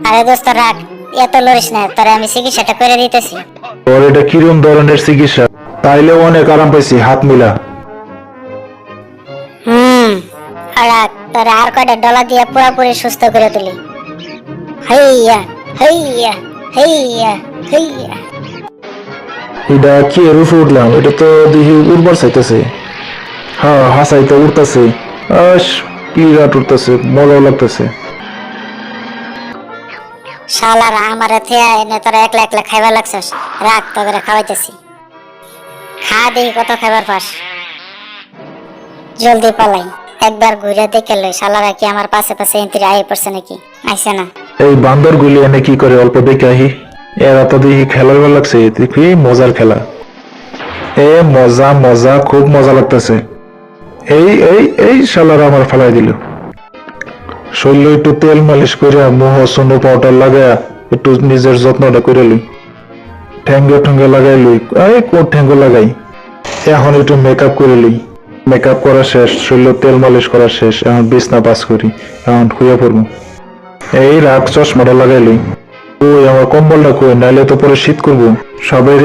আরে দোস্ত রাখ, এত লড়িস না, তোরে আমি চিকিৎসাটা করে দিতেছি। তোর এটা কিরম ধরনের চিকিৎসা? তাইলে অনেক আরাম পাইছি, হাত মিলা। রাখ, তোরে আর কয়টা ডলা দিয়ে পুরোপুরি সুস্থ করে তুলি। হাইয়া হাইয়া হাইয়া হাইয়া। এটা কি এর উপরে উঠলাম? এটা তো দেখি উড়বার চাইতেছে। হ্যাঁ হাসাইতে উঠতেছে, ক্লিয়ার উঠতেছে, মজাও লাগতেছে। শালারা আমারে থিয়া এনে তোরা একলা একলা খাইবার লাগছস। রাখ, তোদের খাওয়াইতেছি। খা দেখি কত খাইবার পাস। জলদি পালাই, একবার ঘুরে দেখে লই শালারা কি আমার পাশে পাশে এন্ত্রি আই পড়ছে নাকি। আইছে না? এই বান্দর গুলি এনে কি করে অল্প দেখে আহি। এরা তো দেখি খেলার ভালো লাগছে, দেখি মজার খেলা। এ মজা মজা, খুব মজা লাগতেছে। এই এই এই শালারা আমার ফেলাই দিল। শরীরে একটু তেল মালিশ করে মুহ সুন্দর পাউডার লাগায়া একটু নিজের যত্নটা করে লই। ঠ্যাঙ্গে ঠ্যাঙ্গে লাগাই লই, এই কোট ঠ্যাঙ্গো লাগাই। এখন একটু মেকআপ করে লই। মেকআপ করা শেষ, শরীরে তেল মালিশ করা শেষ, এখন বিছনা পাস করি, এখন শুয়ে পড়বো। এই রাখ, চশমাটা লাগাই লই। ওই আমার কম্বলটা কই, নাইলে তো পরে শীত করবো। সবাই